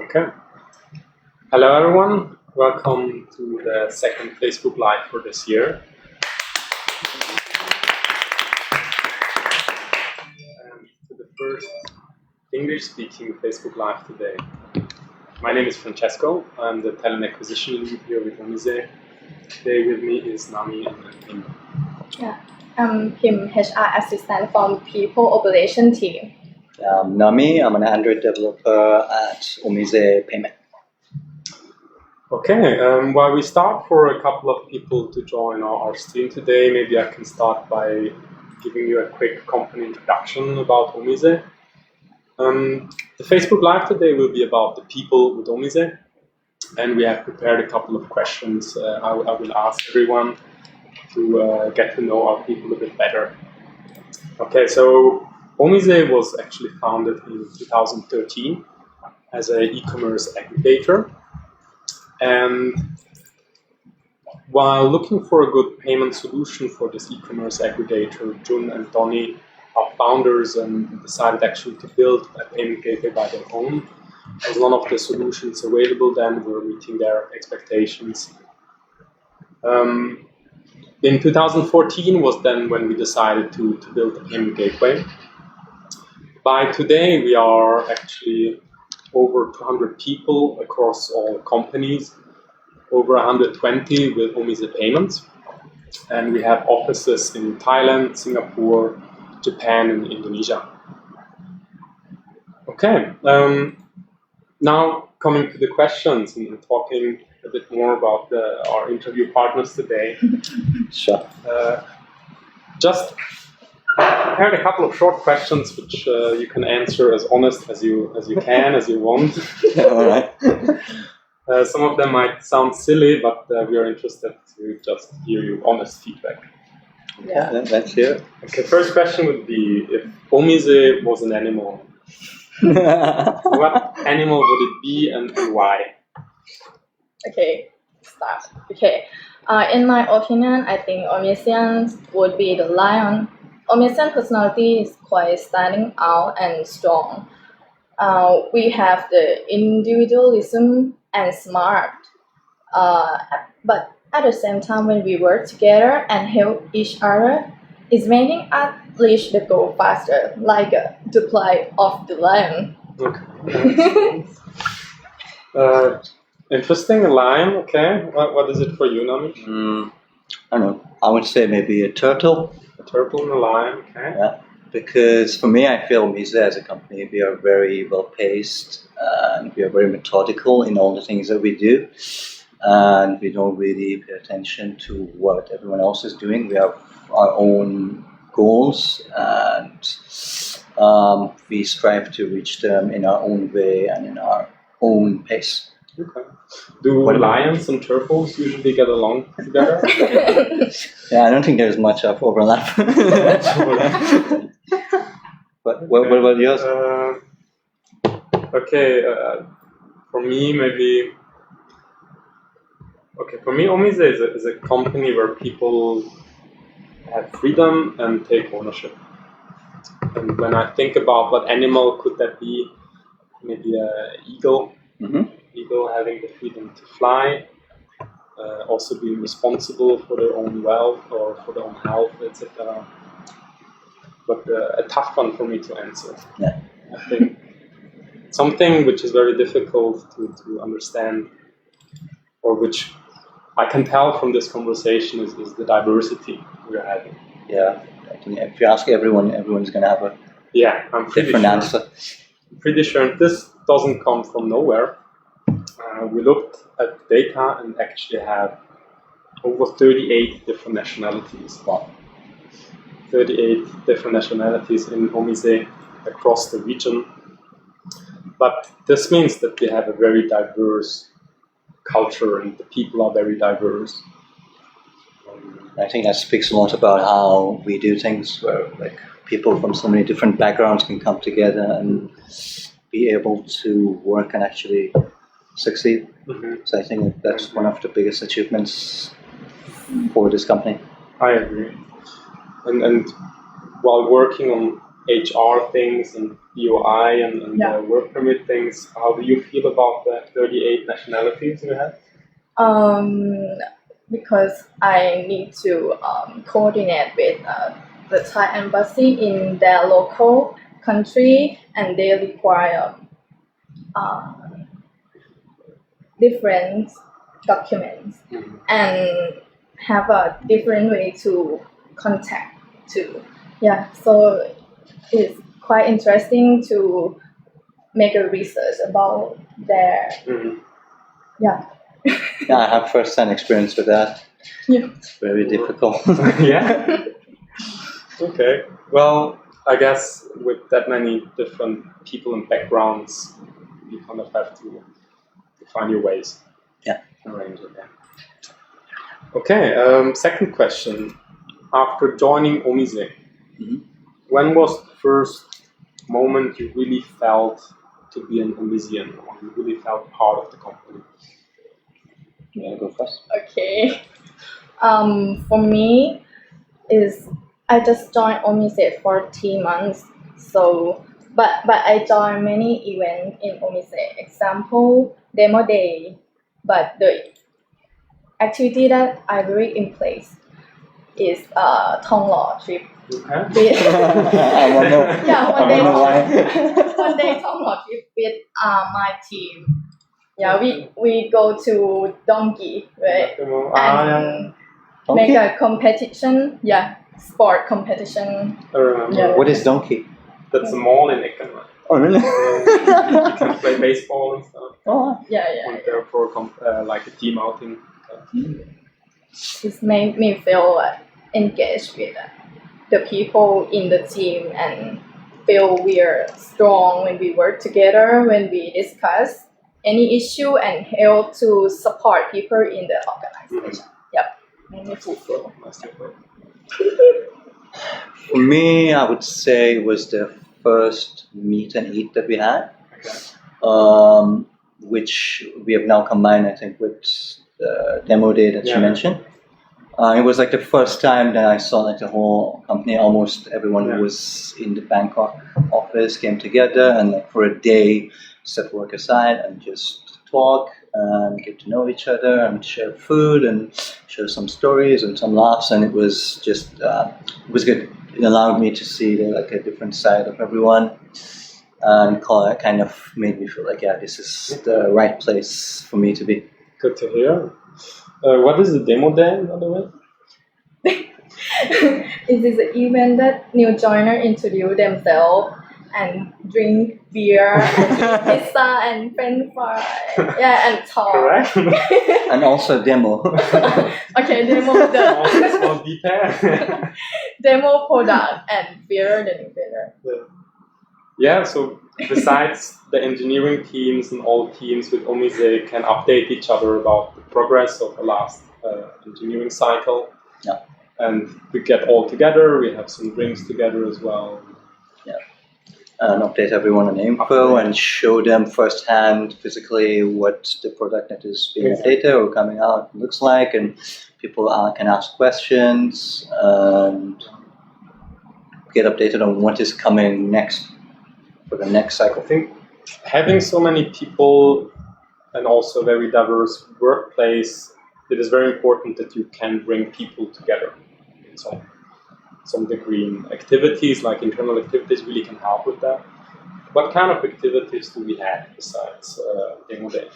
Okay. Hello, everyone. Welcome to the second Facebook Live for this year. And to the first English-speaking Facebook Live today. My name is Francesco. I'm the talent acquisition lead here with Omise. Today with me is Nami and Pim. Yeah, I'm Pim, HR assistant from People Operation team. Nami, I'm an Android developer at Omise Payment. Okay, while we start for a couple of people to join our stream today, maybe I can start by giving you a quick company introduction about Omise. The Facebook Live today will be about the people with Omise, and we have prepared a couple of questions I will ask everyone to get to know our people a bit better. Okay, so Omise was actually founded in 2013 as an e-commerce aggregator. And while looking for a good payment solution for this e-commerce aggregator, Jun and Donny, our founders, decided actually to build a payment gateway by their own, as none of the solutions available then were meeting their expectations. In 2014 was then when we decided to build a payment gateway. By today, we are actually over 200 people across all companies, over 120 with Omise Payments, and we have offices in Thailand, Singapore, Japan, and Indonesia. Okay, now coming to the questions and talking a bit more about our interview partners today. Sure. Just prepared a couple of short questions which you can answer as honest as you can, as you want. All right. Some of them might sound silly, but we are interested to just hear your honest feedback. Yeah, let's hear it. Okay, first question would be, if Omise was an animal, what animal would it be and why? Okay, start. Okay, in my opinion, I think Omisian would be the lion. Omisian personality is quite standing out and strong. We have the individualism and smart, but at the same time, when we work together and help each other, it's making us reach the goal faster, like the plight of the lion. Okay. Interesting, a lion. Okay. What is it for you, Nami? I don't know. I would say maybe a turtle. A turtle and a lion. Okay. Yeah. Because for me, I feel Omise as a company, we are very well paced and we are very methodical in all the things that we do. And we don't really pay attention to what everyone else is doing. We have our own goals and we strive to reach them in our own way and in our own pace. Okay. Do lions and turtles usually get along together? Yeah, I don't think there's much of overlap. But what about yours? Okay, for me, maybe. Okay, for me, Omise is a company where people have freedom and take ownership. And when I think about what animal could that be, maybe an eagle. Mm-hmm. Eagle having the freedom to fly, also being responsible for their own wealth or for their own health, etc. But a tough one for me to answer. Yeah. I think something which is very difficult to understand, or which I can tell from this conversation is the diversity we're having. Yeah, I think if you ask everyone, everyone's going to have a I'm pretty different sure. answer. I'm pretty sure this doesn't come from nowhere. We looked at data and actually have over 38 different nationalities. Wow. 38 different nationalities in Omise across the region. But this means that we have a very diverse culture and the people are very diverse. I think that speaks a lot about how we do things, where like people from so many different backgrounds can come together and be able to work and actually succeed. Mm-hmm. So I think that's one of the biggest achievements for this company. I agree. And while working on HR things and BOI and Yeah. the work permit things. How do you feel about the 38 nationalities you have? Because I need to coordinate with the Thai embassy in their local country, and they require uh, different documents and have a different way to contact too. Yeah, so it's quite interesting to make a research about their yeah. Yeah, I have first-hand experience with that. Yeah. It's very difficult. Yeah. Okay. Well, I guess with that many different people and backgrounds, you kind of have to find your ways. Yeah. Arrange it. Yeah. Okay. Second question. After joining Omise, when was the first moment you really felt to be an Omisian, or you really felt part of the company? You want to go first? Okay. For me, is I just joined Omise for 3 months. So, but I joined many events in Omise. Example, demo day. But the activity that I really in place is Thong Law trip. Okay. I wonder. Yeah, I wonder why. one day Thong Law trip with my team. Yeah, we go to Donkey, right? And make a competition. Yeah, sport competition. I remember. Yeah. What is donkey? That's a mall in Eken, right? Oh, really? You can play baseball and stuff. Oh, Yeah. Went there for like a team outing. It made me feel engaged with the people in the team and feel we are strong when we work together, when we discuss any issue and help to support people in the organization. Yep, made me fulfill. For me, I would say it was the first meet and eat that we had, which we have now combined, I think, with the demo day that you mentioned. It was like the first time that I saw like the whole company, almost everyone who was in the Bangkok office came together and like for a day set work aside and just talk and get to know each other and share food and share some stories and some laughs, and it was just it was good. It allowed me to see like a different side of everyone, and kind of made me feel like this is the right place for me to be. Good to hear. What is the demo day, by the way? It is an event that new joiner introduce themselves and drink beer and eat pizza and french fries. Yeah, and talk. Correct. And also demo. Okay, demo Small detail. demo product and beer, the new beer. Yeah, so besides the engineering teams and all teams with Omise can update each other about the progress of the last engineering cycle. Yeah. And we get all together, we have some drinks together as well. Yeah. And update everyone on info and show them firsthand physically what the product that is being updated or coming out looks like, and people can ask questions and get updated on what is coming next for the next cycle. I think having so many people and also a very diverse workplace, it is very important that you can bring people together in some degree. Activities like internal activities really can help with that. What kind of activities do we have besides demo day?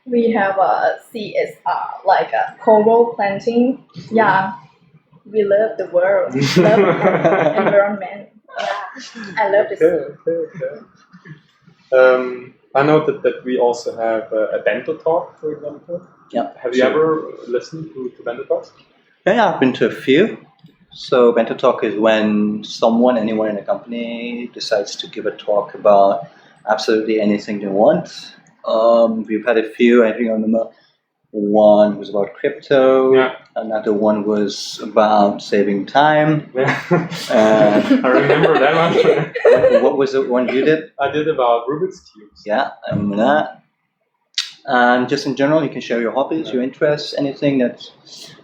We have a CSR, like a coral planting. Yeah, we love the world, love the environment. Yeah, I love this. Okay. I know that we also have a bento talk, for example. Yeah. Have you ever listened to bento talks? Yeah, I've been to a few. So bento talk is when anyone in a company decides to give a talk about absolutely anything they want. We've had a few. I think I remember one was about crypto. Yeah. Another one was about saving time. Yeah. I remember that one. What was the one you did? I did about Rubik's cubes. Yeah, I remember that. And just in general, you can share your hobbies, your interests, anything that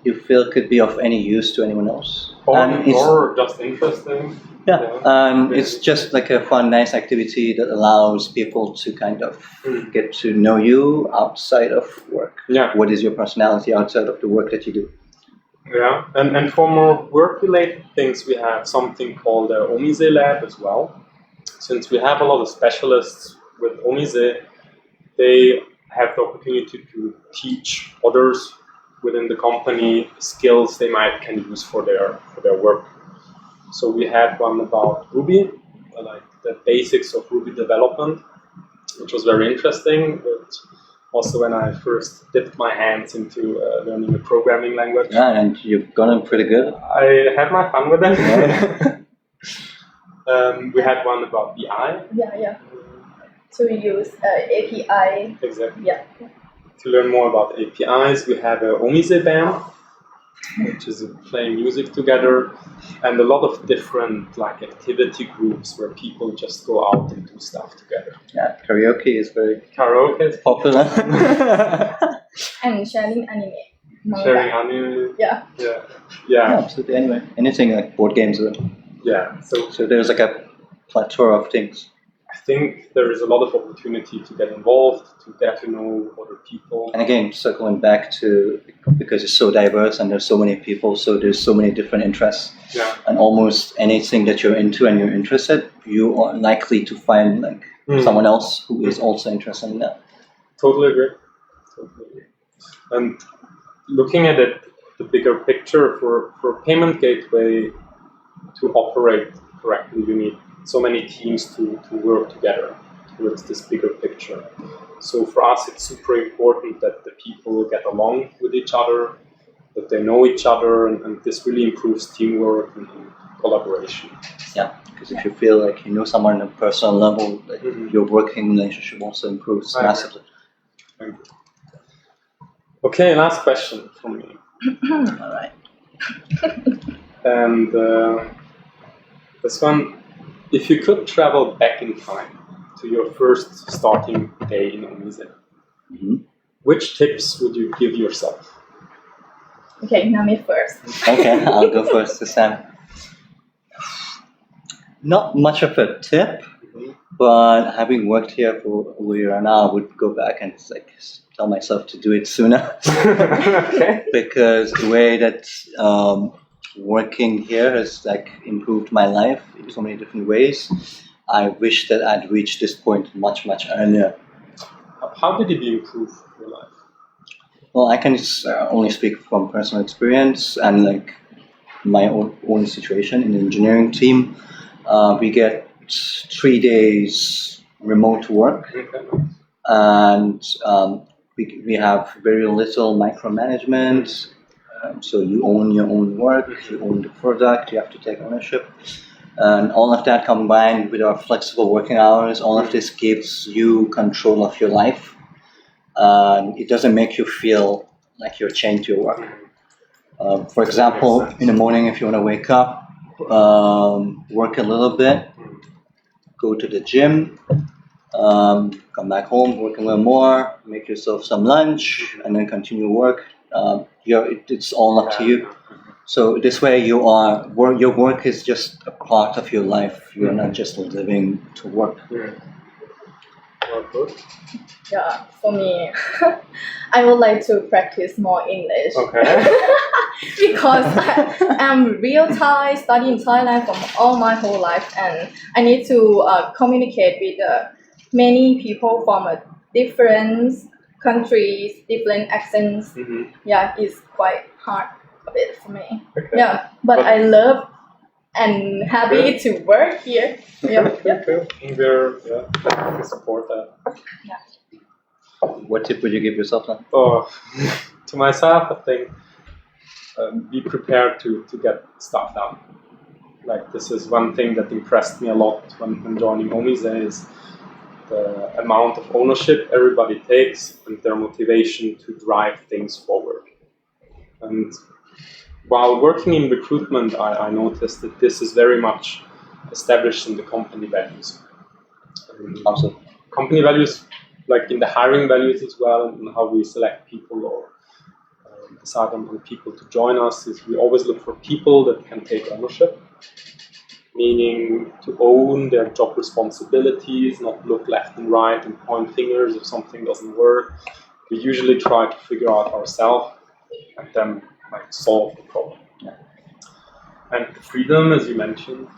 you feel could be of any use to anyone else. Or just interesting. And it's just like a fun, nice activity that allows people to kind of get to know you outside of work. Yeah. What is your personality outside of the work that you do? Yeah, and for more work-related things, we have something called the Omise lab as well. Since we have a lot of specialists with Omise, they have the opportunity to teach others within the company skills they might can use for their work. So we had one about Ruby, like the basics of Ruby development, which was very interesting. But also when I first dipped my hands into learning a programming language. Yeah, and you've gotten pretty good. I had my fun with it. Yeah. We had one about BI. Yeah. To use API. Exactly. Yeah. To learn more about APIs, we have a Omise band, which is playing music together, and a lot of different like activity groups where people just go out and do stuff together. Yeah, karaoke is very popular. And sharing anime. Sharing anime. Yeah. Yeah, absolutely. Anyway, anything like board games. Yeah. So there's like a plethora of things. I think there is a lot of opportunity to get involved, to get to know other people. And again, circling back to, because it's so diverse and there's so many people, so there's so many different interests. Yeah. And almost anything that you're into and you're interested, you are likely to find like someone else who is also interested in that. Totally agree. And looking at it, the bigger picture for a payment gateway to operate correctly, you need so many teams to work together towards this bigger picture. So for us, it's super important that the people get along with each other, that they know each other, and this really improves teamwork and collaboration. Yeah, because if you feel like you know someone on a personal level, like your working relationship also improves massively. Thank you. Okay, last question from me. All right. And this one, if you could travel back in time to your first starting day in Omise, which tips would you give yourself? Okay, now me first. Okay, I'll go first this time. Not much of a tip, but having worked here for a year now, I would go back and like tell myself to do it sooner. Okay. Because the way that working here has like improved my life in so many different ways. I wish that I'd reached this point much earlier. How did it improve your life? Well, I can only speak from personal experience and like my own situation in the engineering team. We get 3 days remote work, and we have very little micromanagement. So you own your own work, you own the product, you have to take ownership. And all of that combined with our flexible working hours, all of this gives you control of your life. It doesn't make you feel like you're chained to your work. For example, in the morning, if you want to wake up, work a little bit, go to the gym, come back home, work a little more, make yourself some lunch, and then continue work. It's all up to you. So this way, your work is just a part of your life. You're not just living to work. Yeah, for me, I would like to practice more English. Okay. Because I am real Thai, study in Thailand from all my whole life, and I need to communicate with many people from different countries, different accents. Yeah, it's quite hard a bit for me. Okay. Yeah, but I love and happy to work here. Yeah. We're definitely support that. What tip would you give yourself then? Oh, to myself, I think be prepared to get stuff done. Like this is one thing that impressed me a lot when joining Omise is the amount of ownership everybody takes and their motivation to drive things forward. And while working in recruitment, I noticed that this is very much established in the company values. Also, company values, like in the hiring values as well, and how we select people or decide on people to join us, is we always look for people that can take ownership. meaning to own their job responsibilities, not look left and right and point fingers if something doesn't work. We usually try to figure out ourselves and then solve the problem. Yeah. And the freedom, as you mentioned,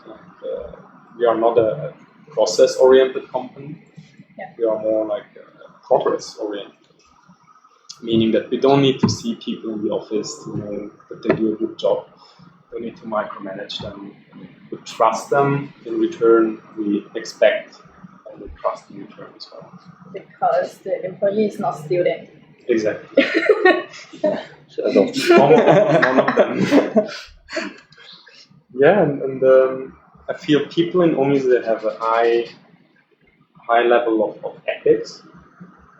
we are not a process-oriented company. Yeah. We are more progress-oriented, meaning that we don't need to see people in the office to know that they do a good job. We don't need to micromanage them. We trust them. In return, we expect and we trust in return as well. Because the employee is not student. Exactly. So I don't. None of them. Yeah, and I feel people in Omise have a high level of ethics,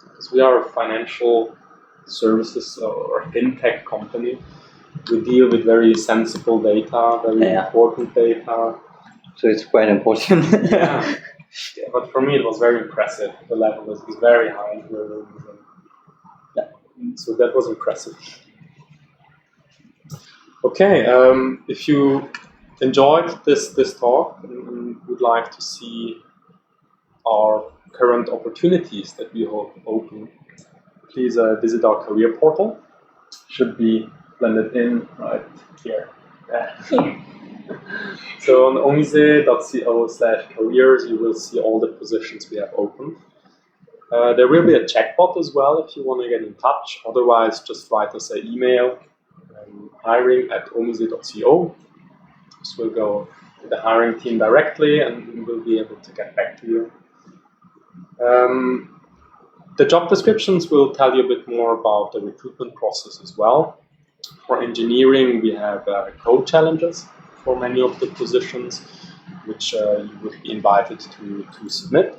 because we are a financial services or fintech company. We deal with very sensible data, very important data. So it's quite important. Yeah. But for me, it was very impressive. The level is very high. So that was impressive. Okay, if you enjoyed this talk and would like to see our current opportunities that we hold open, please visit our career portal. Should be blended in right here. Yeah. So on omise.co/careers, you will see all the positions we have open. There will be a chatbot as well if you want to get in touch. Otherwise, just write us an email, hiring@omise.co. So we'll go to the hiring team directly and we'll be able to get back to you. The job descriptions will tell you a bit more about the recruitment process as well. For engineering, we have code challenges for many of the positions, which you would be invited to submit.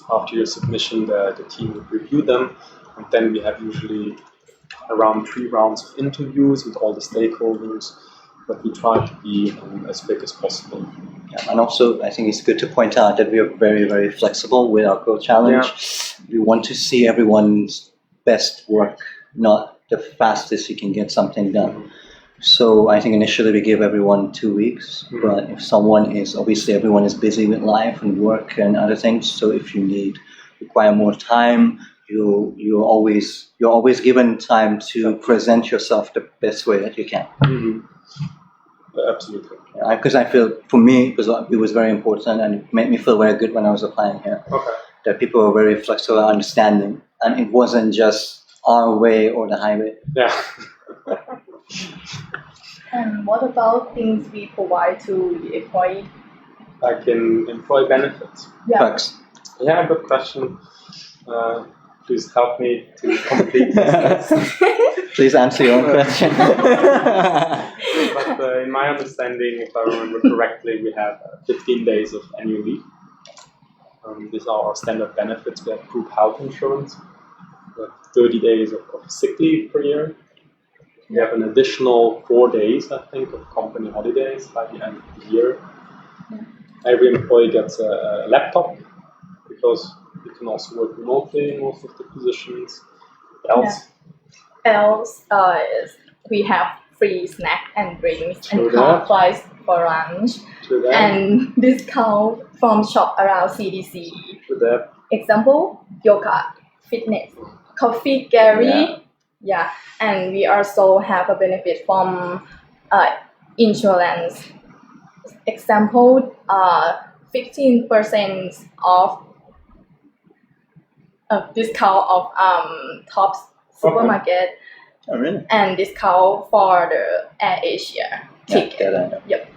After your submission, the team would review them, and then we have usually around 3 rounds of interviews with all the stakeholders, but we try to be as quick as possible. Yeah, and also, I think it's good to point out that we are very, very flexible with our Code Challenge. Yeah. We want to see everyone's best work, not the fastest you can get something done. Mm-hmm. So I think initially we give everyone 2 weeks, but if someone is, obviously everyone is busy with life and work and other things, so if you require more time, you're always given time to present yourself the best way that you can. Mm-hmm. Absolutely. Because I feel, for me, it was very important and it made me feel very good when I was applying here. Okay. That people were very flexible and understanding, and it wasn't just our way or the highway. Yeah. And what about things we provide to the employee? Like in employee benefits? Yeah. Perks. Yeah, good question. Please help me to complete this. Please answer your own question. But in my understanding, if I remember correctly, we have 15 days of annual leave. These are our standard benefits. We have group health insurance. We have 30 days of sick leave per year. We have an additional 4 days, I think, of company holidays by the end of the year. Yeah. Every employee gets a laptop because you can also work remotely in most of the positions. Else is we have free snack and drinks and half price for lunch and discount from shop around CDC. Example, yoga, fitness, coffee, gallery. Yeah, and we also have a benefit from insurance. Example, 15% of discount of top supermarket. Oh, really? And discount for the Air Asia ticket. Yeah, that I know. Yep.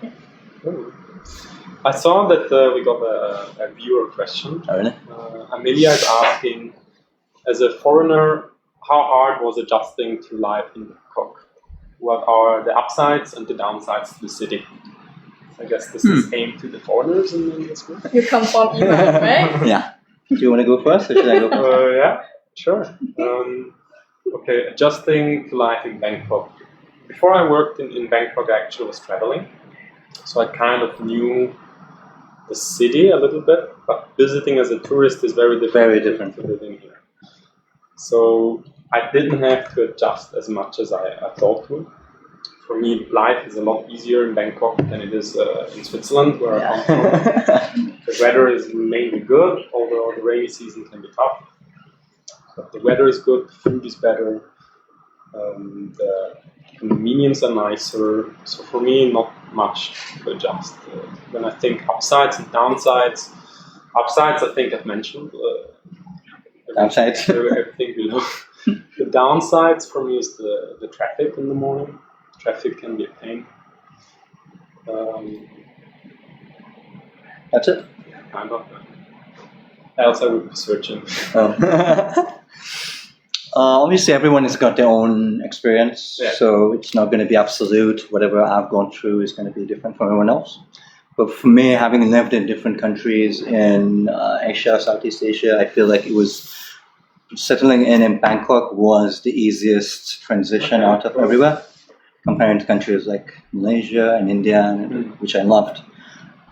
I saw that we got a viewer question. Oh, really? Amelia is asking, as a foreigner, how hard was adjusting to life in Bangkok? What are the upsides and the downsides to the city? I guess this is aimed to the foreigners in this group. You come from Iran, right? Yeah. Do you want to go first or should I go first? Yeah, sure. Okay, adjusting to life in Bangkok. Before I worked in Bangkok, I actually was traveling. So I kind of knew the city a little bit, but visiting as a tourist is very different to living here. So I didn't have to adjust as much as I thought to. for me, life is a lot easier in Bangkok than it is in Switzerland, where I come from. The weather is mainly good, although the rainy season can be tough. But the weather is good, the food is better, the convenience are nicer. So for me, not much to adjust. When I think upsides and downsides, upsides I think I've mentioned. Downsides? Everything below. The downsides for me is the traffic in the morning. Traffic can be a pain. That's it? Kind of. Else I would be searching. Obviously, everyone has got their own experience, Yeah. so it's not going to be absolute. Whatever I've gone through is going to be different from everyone else. But for me, having lived in different countries in Asia, Southeast Asia, I feel like it was settling in Bangkok was the easiest transition out of everywhere, comparing to countries like Malaysia and India, which I loved.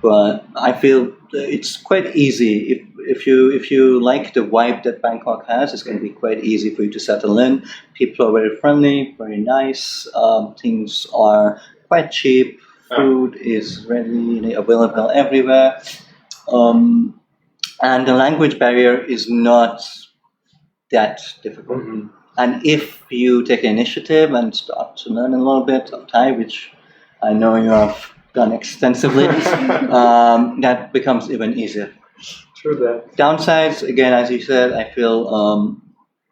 But I feel it's quite easy if you like the vibe that Bangkok has. It's going to be quite easy for you to settle in. People are very friendly, very nice. Things are quite cheap. Food is readily available everywhere, and the language barrier is not that difficult. And if you take an initiative and start to learn a little bit of Thai, which I know you have done extensively, that becomes even easier. True that. Downsides, again, as you said, I feel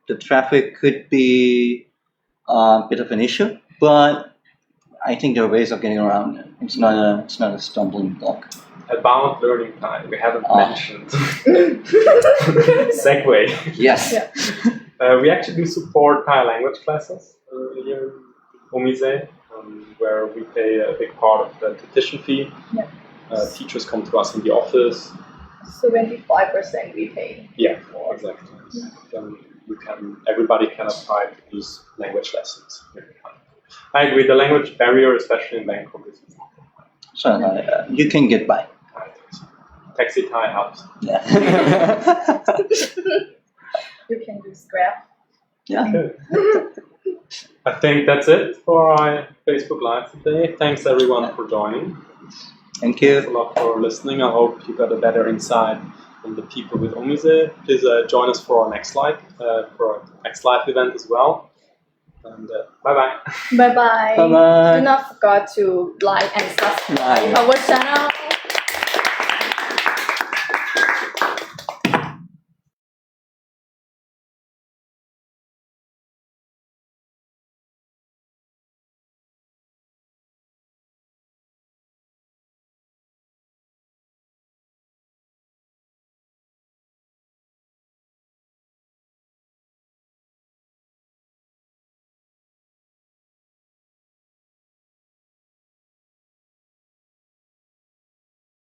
the traffic could be a bit of an issue, but I think there are ways of getting around it. It's not a stumbling block. About learning Thai, we haven't mentioned. Segue. Yes. Yeah. We actually do support Thai language classes here in Omise, where we pay a big part of the tuition fee. Yeah. Teachers come to us in the office. 75% we pay. Yeah, exactly. Then everybody can apply to these language lessons. I agree. The language barrier, especially in Bangkok, is So you can get by. Taxi Thai helps. Yeah. You can use Grab. Yeah. Okay. I think that's it for our Facebook Live today. Thanks everyone for joining. Thank Thanks a you. lot for listening. I hope you got a better insight on the people with Omise. Please join us for our next live event as well. And bye bye. Bye bye. Bye-bye. Do not forget to like and subscribe our channel.